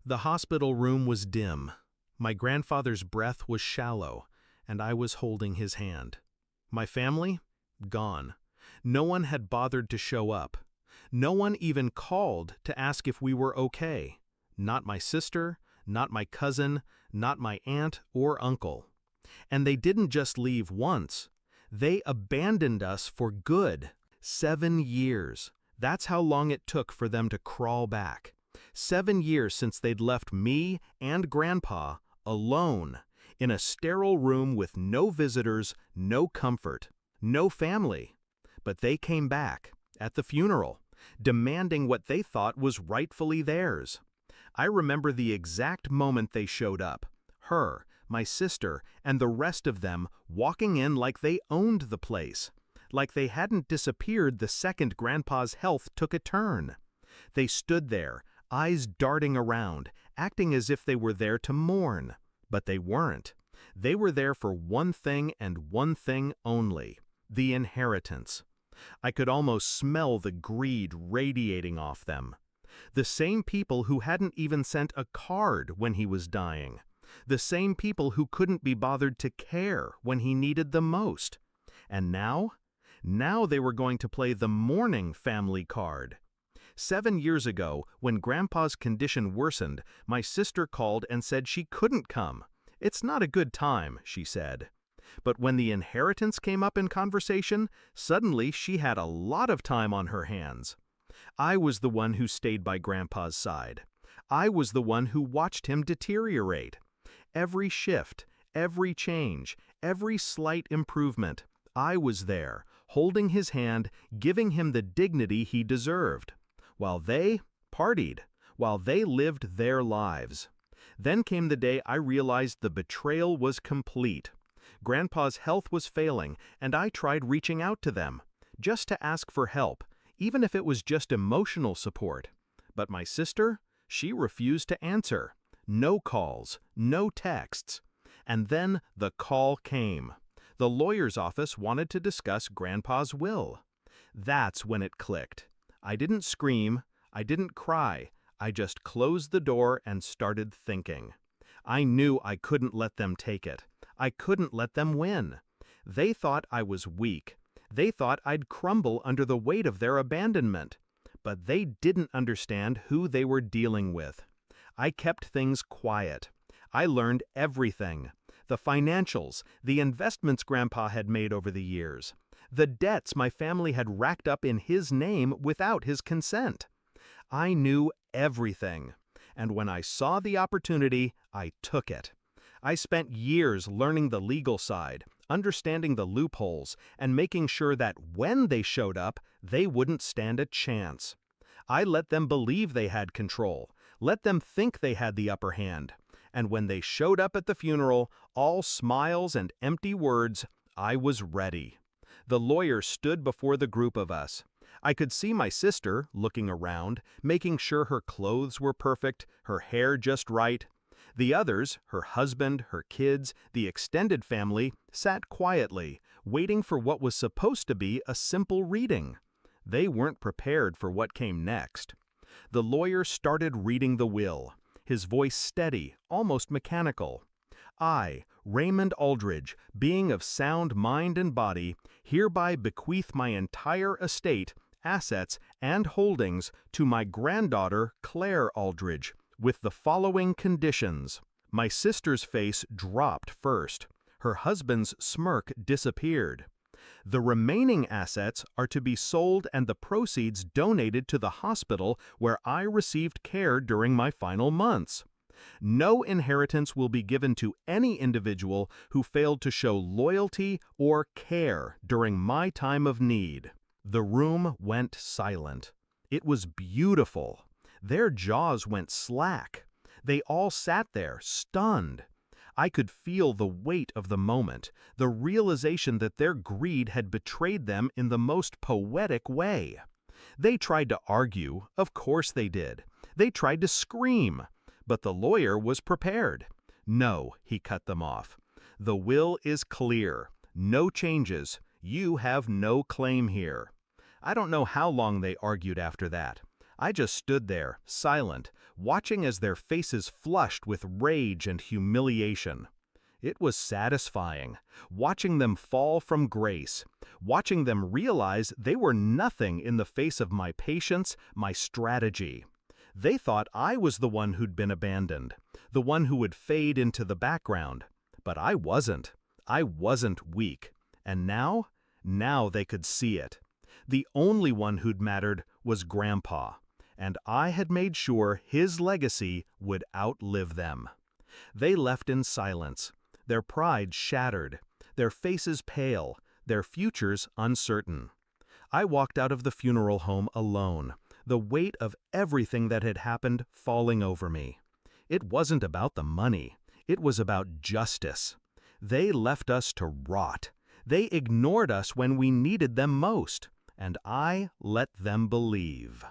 The hospital room was dim. My grandfather's breath was shallow, and I was holding his hand. My family? Gone. No one had bothered to show up. No one even called to ask if we were okay. Not my sister, not my cousin, not my aunt or uncle. And they didn't just leave once. They abandoned us for good. 7 years. That's how long it took for them to crawl back. 7 years since they'd left me and Grandpa alone in a sterile room with no visitors, no comfort, no family. But they came back, at the funeral, demanding what they thought was rightfully theirs. I remember the exact moment they showed up. Her, my sister, and the rest of them walking in like they owned the place, like they hadn't disappeared the second Grandpa's health took a turn. They stood there, eyes darting around, acting as if they were there to mourn. But they weren't. They were there for one thing and one thing only: the inheritance. I could almost smell the greed radiating off them. The same people who hadn't even sent a card when he was dying. The same people who couldn't be bothered to care when he needed them most. And now? Now they were going to play the mourning family card. 7 years ago, when Grandpa's condition worsened, my sister called and said she couldn't come. "It's not a good time," she said. But when the inheritance came up in conversation, suddenly she had a lot of time on her hands. I was the one who stayed by Grandpa's side. I was the one who watched him deteriorate. Every shift, every change, every slight improvement, I was there, holding his hand, giving him the dignity he deserved. While they partied, while they lived their lives. Then came the day I realized the betrayal was complete. Grandpa's health was failing, and I tried reaching out to them, just to ask for help, even if it was just emotional support. But my sister, she refused to answer. No calls, no texts. And then the call came. The lawyer's office wanted to discuss Grandpa's will. That's when it clicked. I didn't scream, I didn't cry, I just closed the door and started thinking. I knew I couldn't let them take it. I couldn't let them win. They thought I was weak. They thought I'd crumble under the weight of their abandonment. But they didn't understand who they were dealing with. I kept things quiet. I learned everything. The financials, the investments Grandpa had made over the years, the debts my family had racked up in his name without his consent. I knew everything. And when I saw the opportunity, I took it. I spent years learning the legal side, understanding the loopholes, and making sure that when they showed up, they wouldn't stand a chance. I let them believe they had control, let them think they had the upper hand. And when they showed up at the funeral, all smiles and empty words, I was ready. The lawyer stood before the group of us. I could see my sister looking around, making sure her clothes were perfect, her hair just right. The others, her husband, her kids, the extended family, sat quietly, waiting for what was supposed to be a simple reading. They weren't prepared for what came next. The lawyer started reading the will, his voice steady, almost mechanical. I, Raymond Aldridge, being of sound mind and body, hereby bequeath my entire estate, assets, and holdings to my granddaughter, Claire Aldridge, with the following conditions. My sister's face dropped first. Her husband's smirk disappeared. The remaining assets are to be sold and the proceeds donated to the hospital where I received care during my final months. No inheritance will be given to any individual who failed to show loyalty or care during my time of need. The room went silent. It was beautiful. Their jaws went slack. They all sat there, stunned. I could feel the weight of the moment, the realization that their greed had betrayed them in the most poetic way. They tried to argue, of course they did. They tried to scream, but the lawyer was prepared. "No," he cut them off. "The will is clear. No changes. You have no claim here." I don't know how long they argued after that. I just stood there, silent, watching as their faces flushed with rage and humiliation. It was satisfying, watching them fall from grace, watching them realize they were nothing in the face of my patience, my strategy. They thought I was the one who'd been abandoned, the one who would fade into the background. But I wasn't. I wasn't weak. And now they could see it. The only one who'd mattered was Grandpa, and I had made sure his legacy would outlive them. They left in silence, their pride shattered, their faces pale, their futures uncertain. I walked out of the funeral home alone, the weight of everything that had happened falling over me. It wasn't about the money. It was about justice. They left us to rot. They ignored us when we needed them most, and I let them believe.